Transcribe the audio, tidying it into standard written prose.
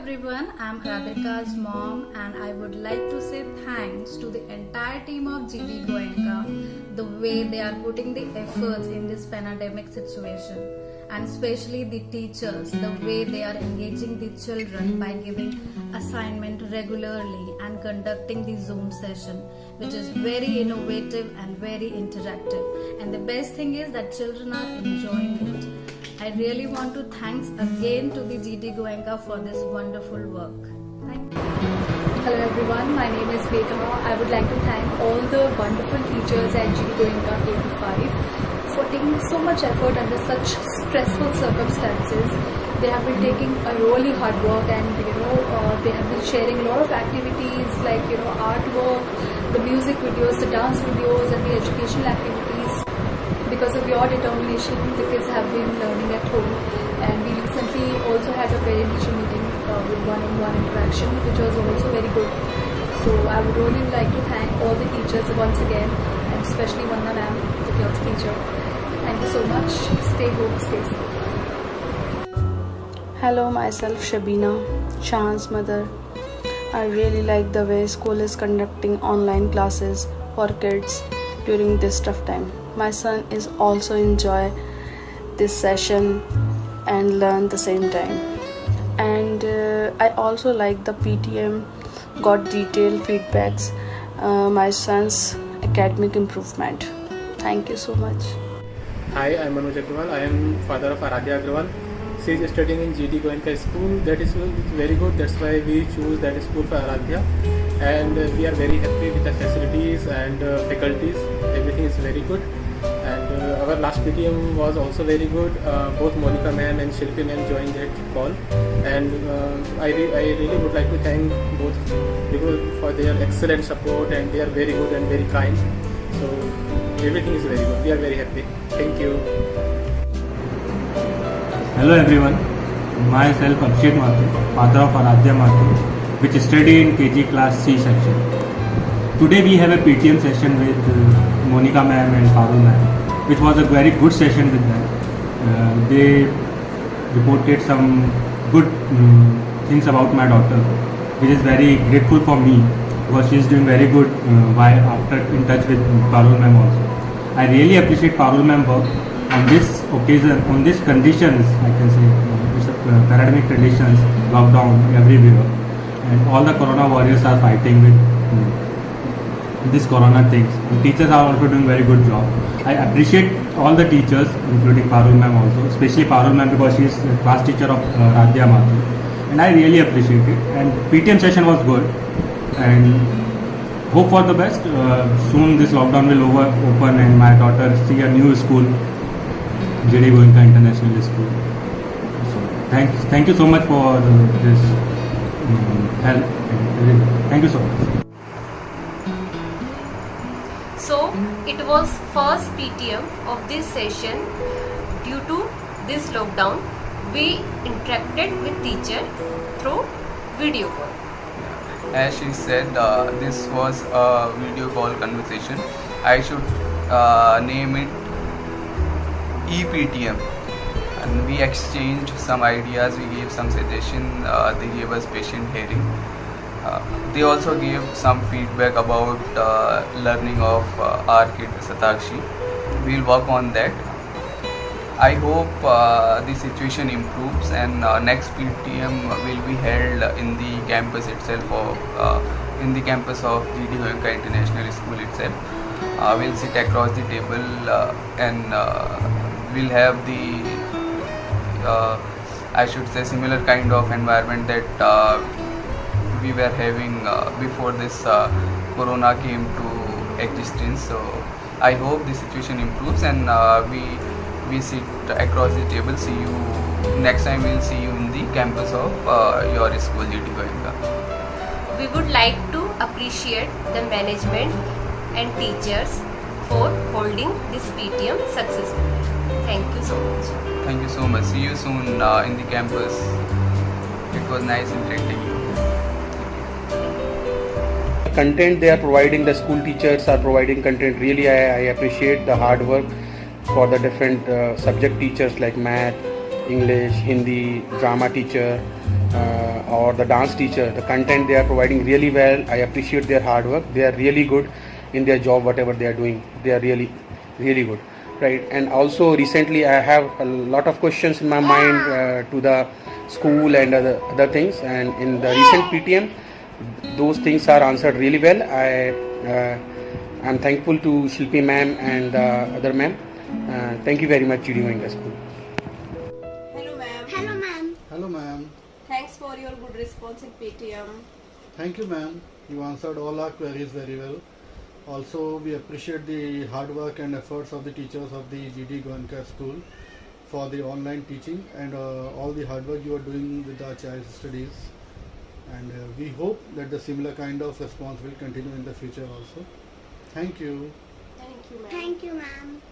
everyone, I'm Radhika's mom and I would like to say thanks to the entire team of GD Goenka, the way they are putting the efforts in this pandemic situation, and especially the teachers, the way they are engaging the children by giving assignment regularly and conducting the Zoom session, which is very innovative and very interactive. And the best thing is that children are enjoying it. I really want to thanks again to the GD Goenka for this wonderful work. Thank you. Hello everyone, my name is Megha. I would like to thank all the wonderful teachers at GD Goenka KP5 for taking so much effort under such stressful circumstances. They have been taking a really hard work and they have been sharing a lot of activities like artwork, the music videos, the dance videos and the educational activities. Because of your determination, the kids have been learning at home, and we recently also had a parent-teacher meeting with one-on-one interaction, which was also very good. So I would really like to thank all the teachers once again, and especially Vanda ma'am, the girls teacher. Thank you so much. Stay home, stay safe. Hello, myself Shabina, Shahan's mother. I really like the way school is conducting online classes for kids during this tough time. My son is also enjoy this session and learn the same time. And I also like the PTM got detailed feedbacks my son's academic improvement. Thank you so much. Hi, I am Manoj Agrawal. I am father of Aradhya Agrawal. She is studying in GD Goenka school. That is very good. That's why we choose that school for Aradhya. And we are very happy with the facilities and faculties. Everything is very good. And our last PTM was also very good. Both Monica ma'am and Shilpi ma'am joined that call. And I really would like to thank both people for their excellent support, and they are very good and very kind. So everything is very good. We are very happy. Thank you. Hello everyone, myself Abhishek Mathur, father of Aradhya Mathur, which study in KG class C section. Today we have a PTM session with Monica ma'am and Parul ma'am, which was a very good session with them. They reported some good things about my daughter, which is very grateful for me because she is doing very good while after in touch with Parul ma'am also. I really appreciate Parul ma'am work. On this occasion, on these conditions, I can say, it's pandemic conditions, lockdown everywhere, and all the corona warriors are fighting with this corona things. And teachers are also doing very good job. I appreciate all the teachers, including Parul ma'am also, especially Parul ma'am because she is a class teacher of Radhya Mathur, and I really appreciate it. And PTM session was good, and hope for the best. Soon this lockdown will open and my daughter see a new school. GD Goenka International School. So thank you so much for this help. Thank you so much. So it was first PTM of this session. Due to this lockdown, we interacted with teacher through video call. As she said, this was a video call conversation. I should name it ePTM, and we exchanged some ideas, we gave some suggestion, they gave us patient hearing. They also gave some feedback about learning of our kid Satakshi. We'll work on that. I hope the situation improves and next PTM will be held in the campus itself, or in the campus of GD Goenka International School itself. We'll sit across the table and we'll have the I should say similar kind of environment that we were having before this corona came to existence. So I hope the situation improves and we sit across the table. See you next time. We'll see you in the campus of your school, GD Goenka. We would like to appreciate the management and teachers for holding this PTM successfully. Thank you so much. Thank you so much. See you soon in the campus. It was nice interacting you. Content they are providing, the school teachers are providing content. Really, I appreciate the hard work for the different subject teachers like math, English, Hindi, drama teacher, or the dance teacher, the content they are providing really well. I appreciate their hard work. They are really good in their job, whatever they are doing. They are really, really good, right? And also recently I have a lot of questions in my mind to the school and other things. And in the recent PTM, those things are answered really well. I'm thankful to Shilpi ma'am and the other ma'am. Thank you very much, GD Goenka School. Hello ma'am. Hello, ma'am. Hello, ma'am. Thanks for your good response in PTM. Thank you, ma'am. You answered all our queries very well. Also, we appreciate the hard work and efforts of the teachers of the GD Goenka School for the online teaching and all the hard work you are doing with our child's studies. And we hope that the similar kind of response will continue in the future also. Thank you. Thank you ma'am. Thank you, ma'am.